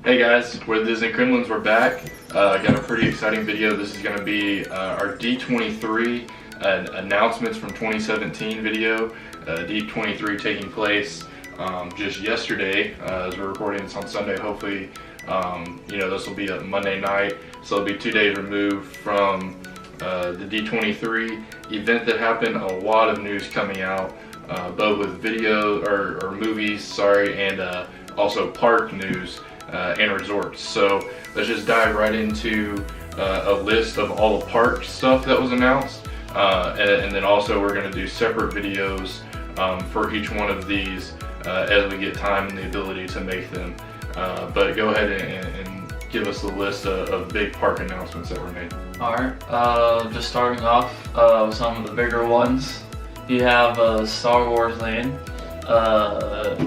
Hey guys, we're the Disney Kremlins, we're back. Got a pretty exciting video. This is going to be our D23 announcements from 2017 video. D23 taking place just yesterday as we're recording this on Sunday. Hopefully, this will be a Monday night, so it'll be 2 days removed from the D23 event that happened. A lot of news coming out, both with video or movies, and also park news. And resorts. So let's just dive right into a list of all the park stuff that was announced, and then also we're going to do separate videos for each one of these as we get time and the ability to make them. But go ahead and give us the list of big park announcements that were made. Alright, just starting off with some of the bigger ones. You have Star Wars Land,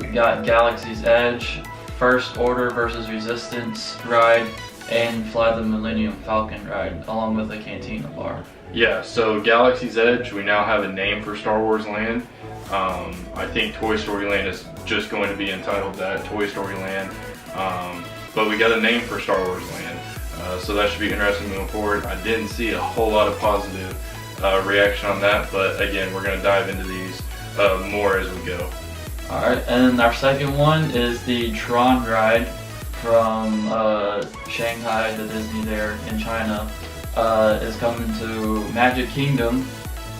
we got Galaxy's Edge, First Order versus Resistance ride, and Fly the Millennium Falcon ride, along with a Cantina bar. Yeah, so Galaxy's Edge, we now have a name for Star Wars Land. I think Toy Story Land is just going to be entitled that, Toy Story Land. But we got a name for Star Wars Land, so that should be interesting moving forward. I didn't see a whole lot of positive reaction on that, but again, we're going to dive into these more as we go. Alright, and our second one is the Tron ride from Shanghai to Disney there in China. Is coming to Magic Kingdom,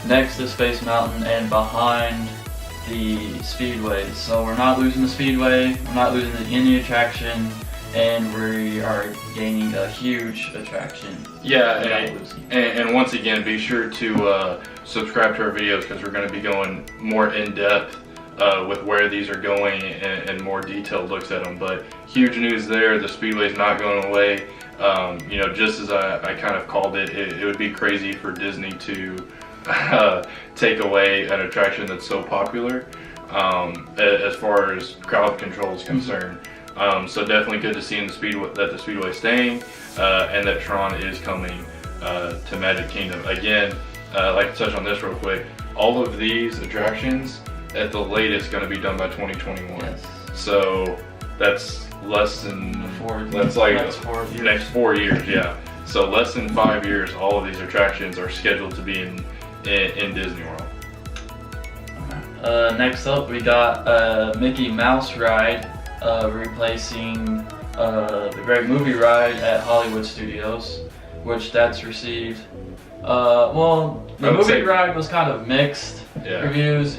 next to Space Mountain and behind the Speedway. So we're not losing the Speedway, we're not losing any attraction, and we are gaining a huge attraction. Yeah, and once again, be sure to subscribe to our videos because we're going to be going more in depth with where these are going and more detailed looks at them. But huge news there, the Speedway's not going away. Just as I kind of called it, it would be crazy for Disney to take away an attraction that's so popular as far as crowd control is concerned. So definitely good to see in the the Speedway is staying and that Tron is coming to Magic Kingdom. Again, I'd like to touch on this real quick. All of these attractions at the latest going to be done by 2021. Yes. So that's less than next 4 years. Yeah. So less than 5 years, all of these attractions are scheduled to be in Disney World. Next up, we got Mickey Mouse ride, replacing the Great Movie Ride at Hollywood Studios, which that's received. The movie ride was kind of mixed reviews.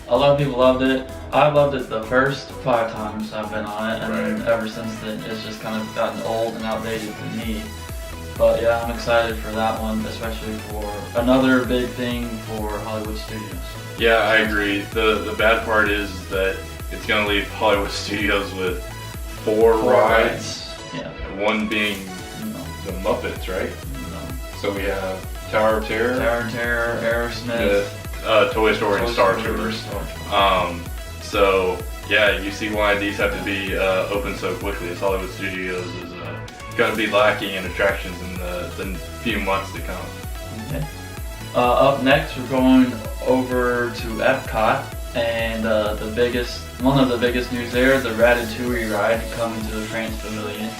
A lot of people loved it. I loved it the first 5 times I've been on it, and then ever since then it's just kind of gotten old and outdated to me. But yeah, I'm excited for that one, especially for another big thing for Hollywood Studios. Yeah, I agree. The bad part is that it's going to leave Hollywood Studios with 4 rides. Yeah. One being the Muppets, right? No. So we have Tower of Terror, Aerosmith, Toy Story, and Star Tours. So yeah, you see why these have to be open so quickly. As Hollywood Studios is going to be lacking in attractions in the few months to come. Okay. Up next, we're going over to Epcot, and one of the biggest news there, the Ratatouille ride coming to the France Pavilion.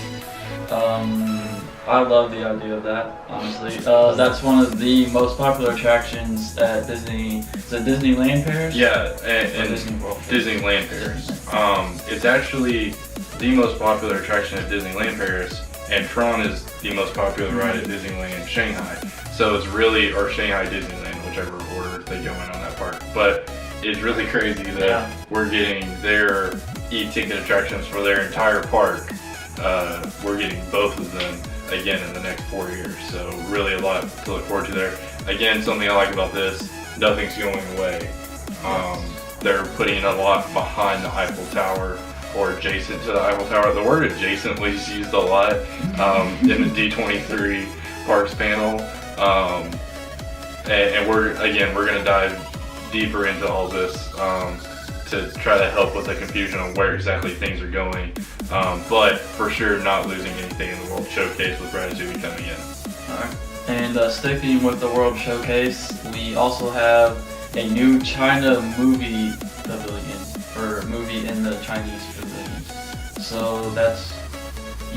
I love the idea of that, honestly. That's one of the most popular attractions at Disney. Is it Disneyland Paris? Yeah, and Disney World. Disneyland Paris. It's actually the most popular attraction at Disneyland Paris, and Tron is the most popular ride at Disneyland Shanghai. So it's really, or Shanghai Disneyland, whichever order they go in on that park. But it's really crazy that we're getting their e-ticket attractions for their entire park. We're getting both of them again in the next 4 years, so really a lot to look forward to there. Again, something I like about this, nothing's going away. They're putting a lot behind the Eiffel Tower or adjacent to the Eiffel Tower. The word adjacent was used a lot in the D23 Parks panel, and we're going to dive deeper into all this to try to help with the confusion on where exactly things are going, but for sure not losing anything in the World Showcase with Ratatouille coming in. Alright, and sticking with the World Showcase, we also have a new China movie pavilion, or movie in the Chinese pavilion. So that's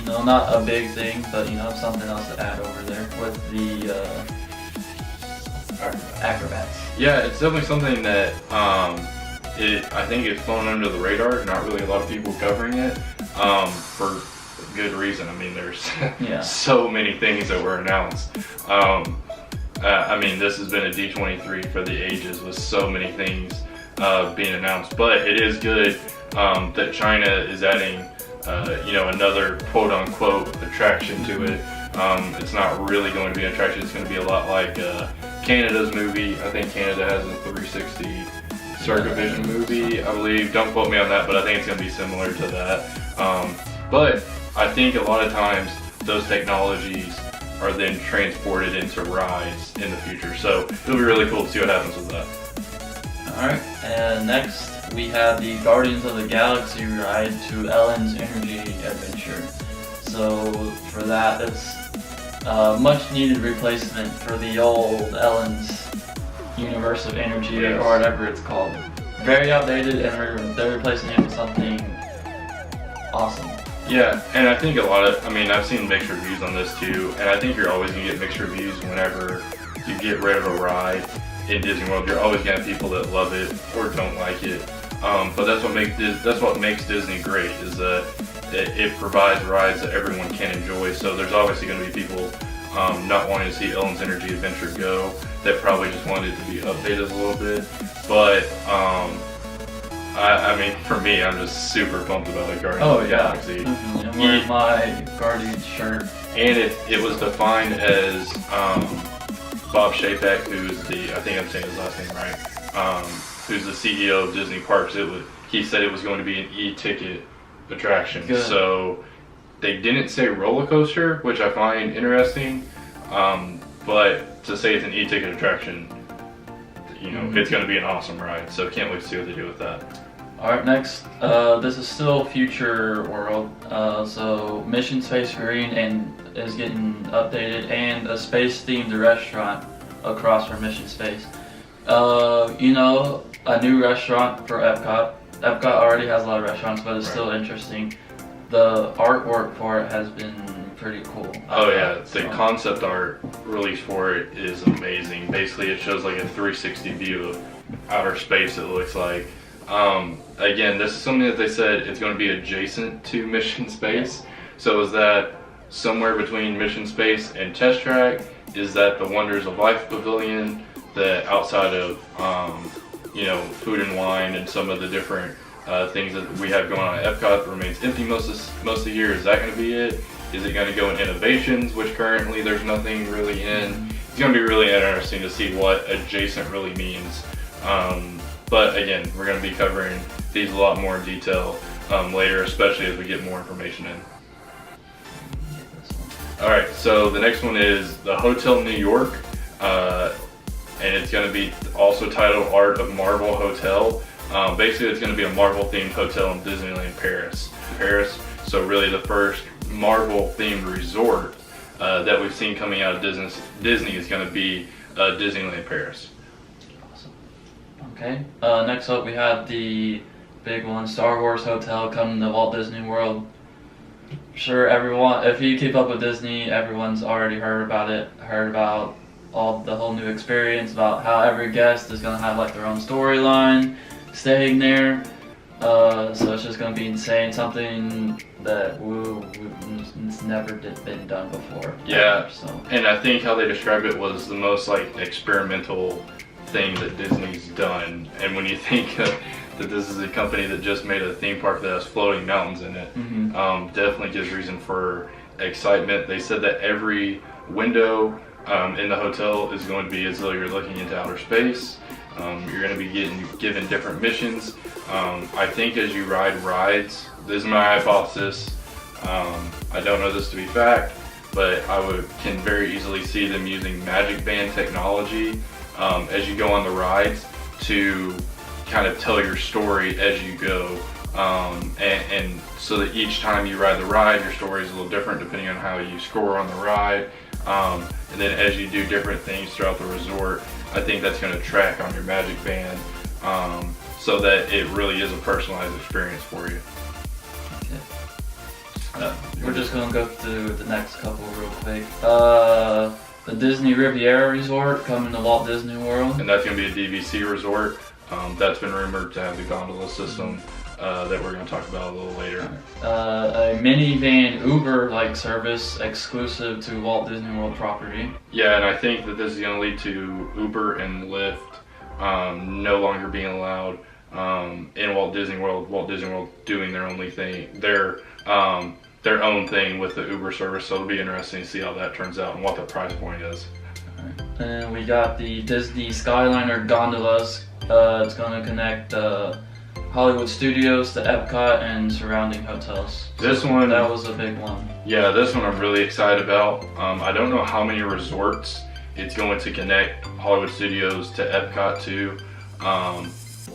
know, not a big thing, but you know, something else to add over there with the acrobats. Yeah, it's definitely something that I think it's flown under the radar. Not really a lot of people covering it for good reason. I mean, there's so many things that were announced. I mean, this has been a D23 for the ages with so many things being announced, but it is good that China is adding, you know, another quote-unquote attraction to it. It's not really going to be an attraction. It's going to be a lot like Canada's movie. I think Canada has a 360 Circuit Vision movie, I believe. Don't quote me on that, but I think it's going to be similar to that. But I think a lot of times those technologies are then transported into rides in the future. So it'll be really cool to see what happens with that. Alright, and next we have the Guardians of the Galaxy ride to Ellen's Energy Adventure. So for that, it's a much needed replacement for the old Ellen's Universe of Energy or whatever it's called. Very outdated, and they're replacing it with something awesome. Yeah, and I think I mean, I've seen mixed reviews on this too, and I think you're always gonna get mixed reviews whenever you get rid of a ride in Disney World. You're always gonna have people that love it or don't like it. But that's what makes Disney great, is that it provides rides that everyone can enjoy. So there's obviously gonna be people not wanting to see Ellen's Energy Adventure go, that probably just wanted it to be updated a little bit. But I mean, for me, I'm just super pumped about the Guardians of the Galaxy. I'm wearing my Guardians shirt. And it was defined as Bob Chapek, who's I think I'm saying his last name right, who's the CEO of Disney Parks. He said it was going to be an e-ticket attraction. Good. So they didn't say roller coaster, which I find interesting, but to say it's an e-ticket attraction, you know, it's going to be an awesome ride. So can't wait to see what they do with that. Alright, next, this is still Future World, so Mission Space Marine is getting updated, and a space-themed restaurant across from Mission Space. You know, a new restaurant for Epcot. Epcot already has a lot of restaurants, but it's still interesting. The artwork for it has been pretty cool. Oh yeah, the concept art release for it is amazing. Basically, it shows like a 360 view of outer space, it looks like. Again, this is something that they said it's going to be adjacent to Mission Space. So is that somewhere between Mission Space and Test Track? Is that the Wonders of Life Pavilion? That outside of, you know, Food and Wine and some of the different things that we have going on at Epcot remains empty most of the year? Is that going to be it? Is it going to go in Innovations, which currently there's nothing really in? It's going to be really interesting to see what adjacent really means. But again, we're going to be covering these a lot more in detail later, especially as we get more information in. Alright, so the next one is the Hotel New York, and it's going to be also titled Art of Marvel Hotel. Basically, it's going to be a Marvel-themed hotel in Disneyland Paris. So really the first Marvel-themed resort that we've seen coming out of Disney is going to be Disneyland Paris. Okay, next up we have the big one, Star Wars Hotel coming to Walt Disney World. Sure, everyone, if you keep up with Disney, everyone's already heard about it, heard about the whole new experience, about how every guest is going to have like their own storyline staying there. So it's just going to be insane, something that it's never been done before. Yeah, and I think how they described it was the most like experimental thing that Disney's done. And when you think that this is a company that just made a theme park that has floating mountains in it, definitely gives reason for excitement. They said that every window in the hotel is going to be as though you're looking into outer space. You're going to be given different missions. I think as you ride rides, this is my hypothesis, I don't know this to be fact, but can very easily see them using Magic Band technology as you go on the rides to kind of tell your story as you go, and so that each time you ride the ride, your story is a little different depending on how you score on the ride, and then as you do different things throughout the resort, I think that's going to track on your Magic Band, so that it really is a personalized experience for you. We're just gonna go through the next couple real quick. The Disney Riviera Resort coming to Walt Disney World. And that's going to be a DVC resort. That's been rumored to have the gondola system that we're going to talk about a little later. A minivan Uber-like service exclusive to Walt Disney World property. Yeah, and I think that this is going to lead to Uber and Lyft no longer being allowed in Walt Disney World. Walt Disney World doing their only thing, their own thing with the Uber service. So it'll be interesting to see how that turns out and what the price point is. And we got the Disney Skyliner gondolas. It's going to connect Hollywood Studios to Epcot and surrounding hotels. This one, that was a big one. Yeah, this one I'm really excited about. I don't know how many resorts it's going to connect Hollywood Studios to Epcot to.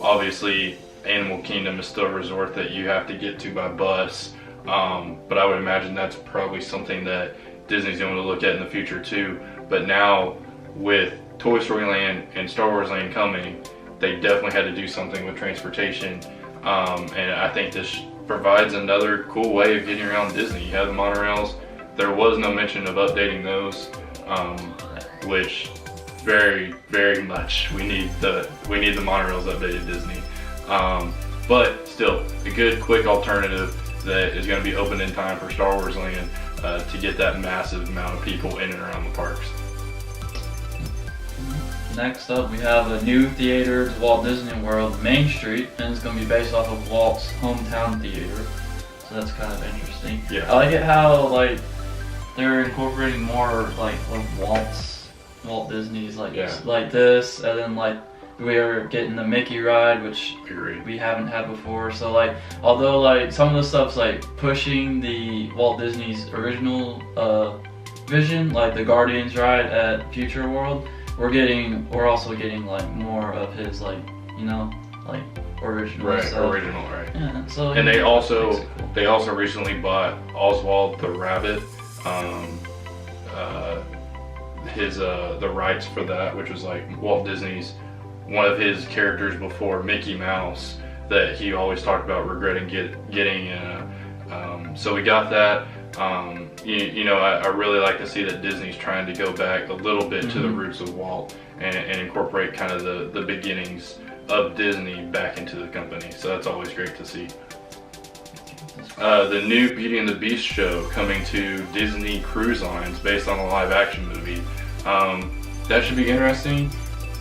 Obviously, Animal Kingdom is still a resort that you have to get to by bus. But I would imagine that's probably something that Disney's going to look at in the future too. But now with Toy Story Land and Star Wars Land coming, they definitely had to do something with transportation. And I think this provides another cool way of getting around Disney. You have the monorails. There was no mention of updating those, which very, very much we need the monorails updated Disney. But still, a good, quick alternative that is going to be open in time for Star Wars Land to get that massive amount of people in and around the parks. Next up, we have a new theater to Walt Disney World, Main Street, and it's going to be based off of Walt's hometown theater. So that's kind of interesting. Yeah. I like it how they're incorporating more of Walt Disney's like this, and then we're getting the Mickey ride, which we haven't had before. So although some of the stuff's pushing the Walt Disney's original vision, like the Guardians ride at Future World, we're also getting more of his original. Right, stuff. original, right. Yeah, so and they also recently bought Oswald the Rabbit, the rights for that, which was Walt Disney's one of his characters before Mickey Mouse that he always talked about regretting getting. So we got that. I really like to see that Disney's trying to go back a little bit to the roots of Walt and incorporate kind of the beginnings of Disney back into the company. So that's always great to see. The new Beauty and the Beast show coming to Disney Cruise Lines based on a live action movie. That should be interesting.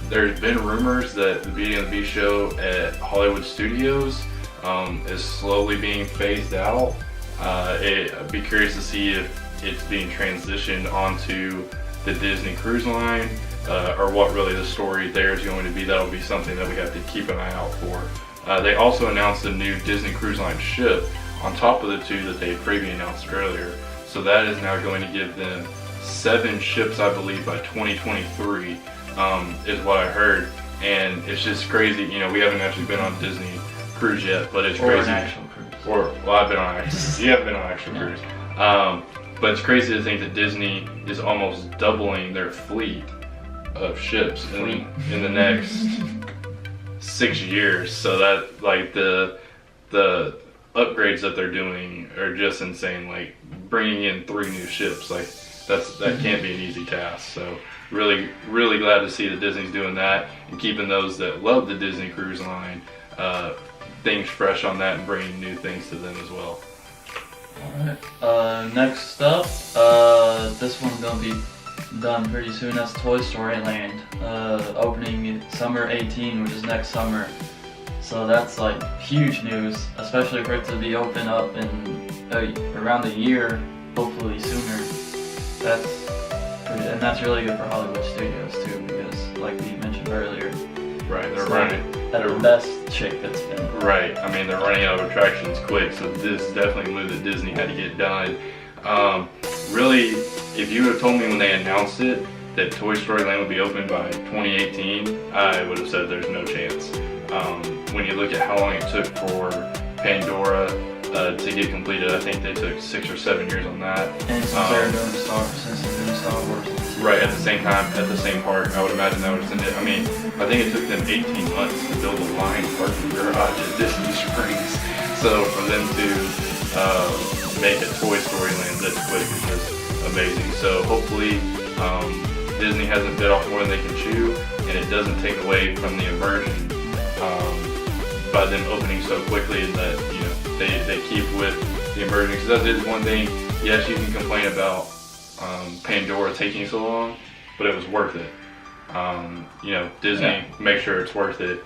There's been rumors that the Beauty and the Beast show at Hollywood Studios is slowly being phased out. I'd be curious to see if it's being transitioned onto the Disney Cruise Line or what really the story there is going to be. That'll be something that we have to keep an eye out for. They also announced a new Disney Cruise Line ship on top of the two that they had previously announced earlier. So that is now going to give them 7 ships, I believe, by 2023 is what I heard. And it's just crazy. We haven't actually been on Disney cruise yet, but it's crazy. Or an actual cruise. I've been on actual. You have been on actual cruise. But it's crazy to think that Disney is almost doubling their fleet of ships in the next 6 years. So that the upgrades that they're doing are just insane. Bringing in 3 new ships, that can't be an easy task. So really, really glad to see that Disney's doing that and keeping those that love the Disney Cruise Line things fresh on that and bringing new things to them as well. Alright, next up, this one's gonna be done pretty soon. That's Toy Story Land, opening summer 18, which is next summer. So that's huge news, especially for it to be open up in around a year, hopefully sooner. That's really good for Hollywood Studios too, because like we mentioned earlier, right, they're running at the best shape it's been. Right, I mean they're running out of attractions quick, so this is definitely a move that Disney had to get done. Really, if you would have told me when they announced it that Toy Story Land would be open by 2018, I would have said there's no chance. When you look at how long it took for Pandora to get completed, I think they took 6 or 7 years on that. And since they're doing Star Wars. Right, at the same time, at the same park, I would imagine that would have I mean, I think it took them 18 months to build a line parking garage at Disney Springs. So for them to make a Toy Story Land this quick is just amazing. So hopefully Disney hasn't bit off more than they can chew, and it doesn't take away from the immersion by them opening so quickly, and that they keep with the immersion. Because that is one thing. Yes, you can complain about Pandora taking so long, but it was worth it. Disney, make sure it's worth it,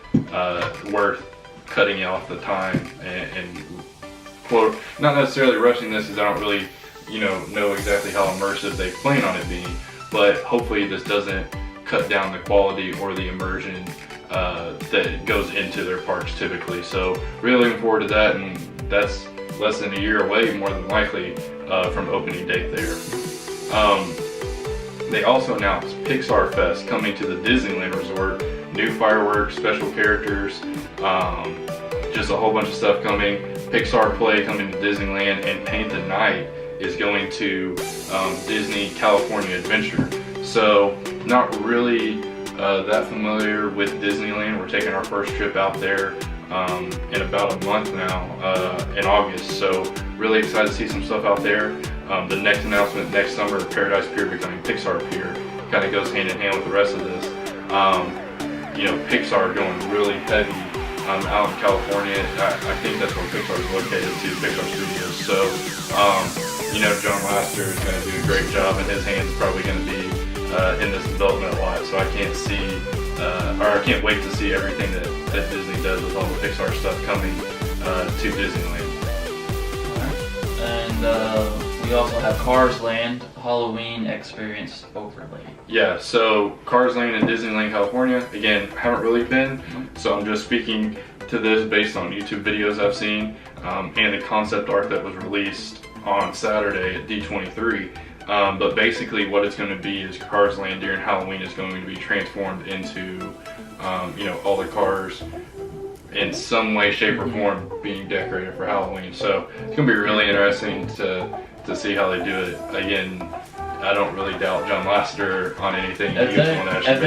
worth cutting off the time and quote, not necessarily rushing this, as I don't really, know exactly how immersive they plan on it being, but hopefully this doesn't cut down the quality or the immersion that goes into their parks typically. So really looking forward to that, and that's less than a year away, more than likely, from opening date there. They also announced Pixar Fest coming to the Disneyland Resort. New fireworks, special characters, just a whole bunch of stuff coming. Pixar Play coming to Disneyland, and Paint the Night is going to Disney California Adventure. So not really that familiar with Disneyland. We're taking our first trip out there in about a month now, in August. So really excited to see some stuff out there. The next announcement next summer, Paradise Pier becoming Pixar Pier, kind of goes hand in hand with the rest of this. Pixar going really heavy out in California. I think that's where Pixar is located too, Pixar Studios. So, John Lasseter is going to do a great job, and his hands probably going to be in this development a lot. So I can't wait to see everything that Disney does with all the Pixar stuff coming to Disneyland. And we also have Cars Land Halloween Experience Overlay. Yeah, so Cars Land in Disneyland, California. Again, haven't really been, so I'm just speaking to this based on YouTube videos I've seen and the concept art that was released on Saturday at D23. But basically what it's going to be is Cars Land during Halloween is going to be transformed into, all the cars in some way, shape, or form being decorated for Halloween. So it's going to be really interesting to see how they do it. Again, I don't really doubt John Lasseter on anything. If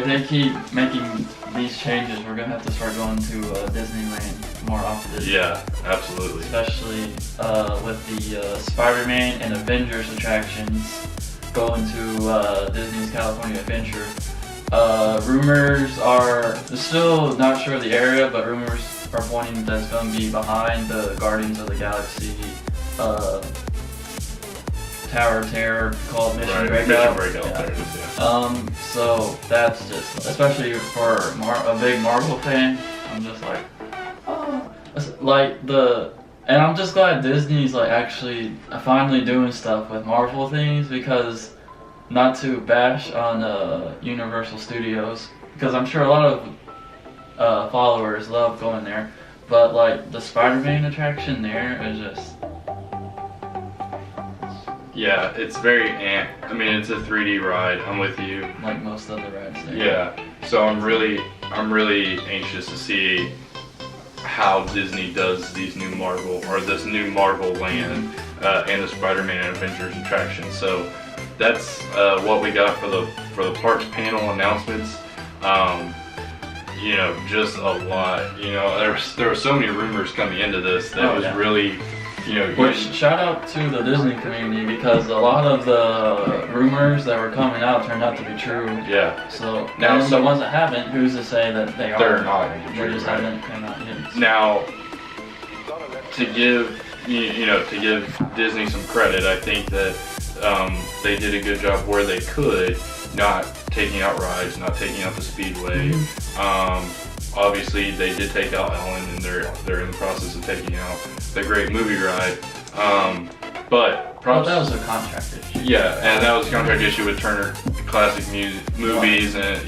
they keep making these changes, we're going to have to start going to Disneyland more often. Yeah, absolutely. Especially with the Spider-Man and Avengers attractions going to Disney's California Adventure. Rumors are, still not sure of the area, but rumors are pointing that it's going to be behind the Guardians of the Galaxy Tower of Terror called Mission Breakout. Yeah. So that's just, especially for a big Marvel fan, I'm just like, and I'm just glad Disney's actually finally doing stuff with Marvel things, because not to bash on Universal Studios, because I'm sure a lot of followers love going there, but the Spider-Man attraction there is just... Yeah, it's very it's a 3D ride. I'm with you. Like most other rides there. Yeah, so I'm really anxious to see how Disney does these new Marvel, or this new Marvel Land and the Spider-Man and Avengers attraction. So that's what we got for the parks panel announcements. Just a lot. There were so many rumors coming into this that was really. Which, shout out to the Disney community, because a lot of the rumors that were coming out turned out to be true. Yeah. So now the ones that haven't, who's to say that they're not? They just haven't come out yet. Now, to give Disney some credit, I think that they did a good job where they could, not taking out rides, not taking out the Speedway. Obviously, they did take out Ellen, and they're in the process of taking out the Great Movie Ride. But that was a contract issue. Yeah, and that was a contract issue with Turner Classic Movies, and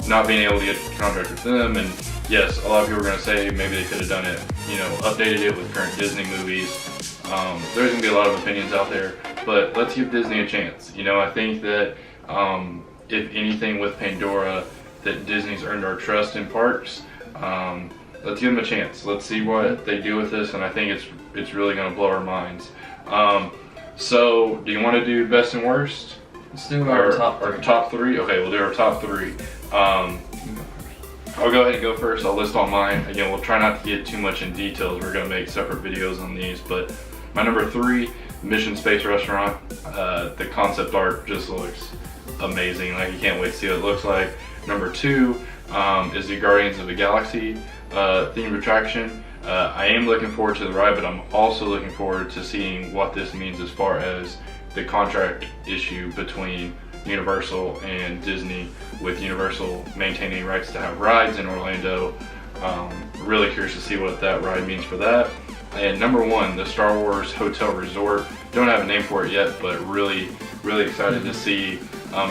not being able to get a contract with them. And yes, a lot of people are going to say maybe they could have done it, updated it with current Disney movies. There's going to be a lot of opinions out there, but let's give Disney a chance. I think that if anything with Pandora, that Disney's earned our trust in parks. Let's give them a chance. Let's see what they do with this, and I think it's really going to blow our minds. So, do you want to do best and worst? Let's do our top three. Our top three? Okay, we'll do our top three. I'll go ahead and go first. I'll list all mine. Again, we'll try not to get too much in details. We're going to make separate videos on these, but My number 3, Mission Space Restaurant. The concept art just looks amazing. Like, you can't wait to see what it looks like. Number 2 is the Guardians of the Galaxy themed attraction. I am looking forward to the ride, but I'm also looking forward to seeing what this means as far as the contract issue between Universal and Disney, with Universal maintaining rights to have rides in Orlando. Really curious to see what that ride means for that. And number 1, the Star Wars Hotel Resort. Don't have a name for it yet, but really excited to see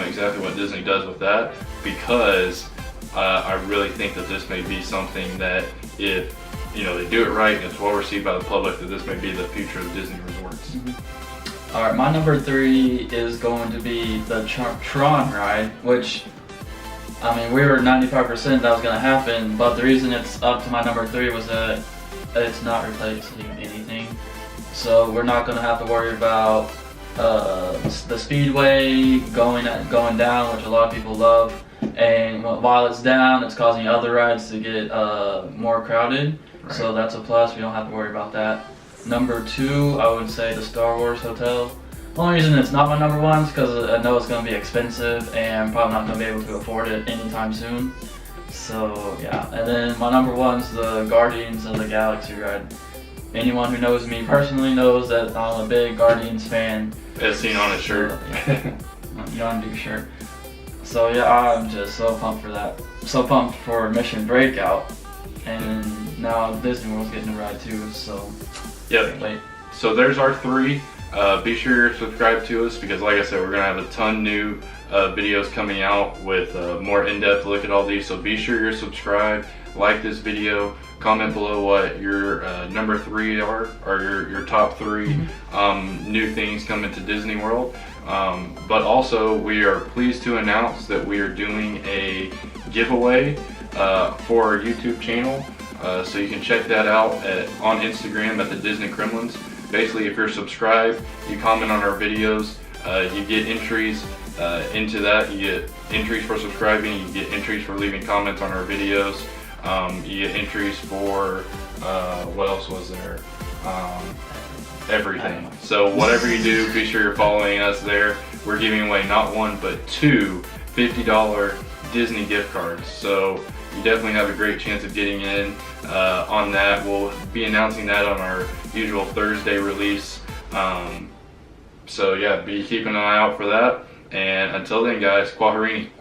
exactly what Disney does with that, because I really think that this may be something that, if they do it right and it's well received by the public, that this may be the future of Disney resorts. Alright, my number 3 is going to be the Tron ride, which, I mean, we were 95% that was going to happen, but the reason it's up to my number 3 was that it's not replacing anything. So we're not going to have to worry about the speedway going down, which a lot of people love. And while it's down, it's causing other rides to get more crowded. Right. So that's a plus. We don't have to worry about that. Number 2, I would say the Star Wars Hotel. The only reason it's not my number 1 is because I know it's going to be expensive and I'm probably not going to be able to afford it anytime soon. So yeah, and then my number 1 is the Guardians of the Galaxy ride. Anyone who knows me personally knows that I'm a big Guardians fan. As seen on his shirt. You on your shirt. So yeah, I'm just so pumped for that. So pumped for Mission Breakout, and now Disney World's getting a ride too. So yep. Wait. So there's our 3. Be sure you're subscribed to us, because like I said, we're gonna have a ton new videos coming out with more in-depth look at all these. So be sure you're subscribed, like this video, comment below what your number 3 are, or your top 3 new things coming to Disney World. But also, we are pleased to announce that we are doing a giveaway for our YouTube channel. So you can check that out on Instagram at the Disney Kremlins. Basically, if you're subscribed, you comment on our videos, you get entries into that. You get entries for subscribing, you get entries for leaving comments on our videos, you get entries for, what else was there? Everything. So whatever you do, be sure you're following us there. We're giving away not 1 but 2 $50 Disney gift cards. So you definitely have a great chance of getting in on that. We'll be announcing that on our usual Thursday release. So yeah, be keeping an eye out for that. And until then, guys, Kwaherini.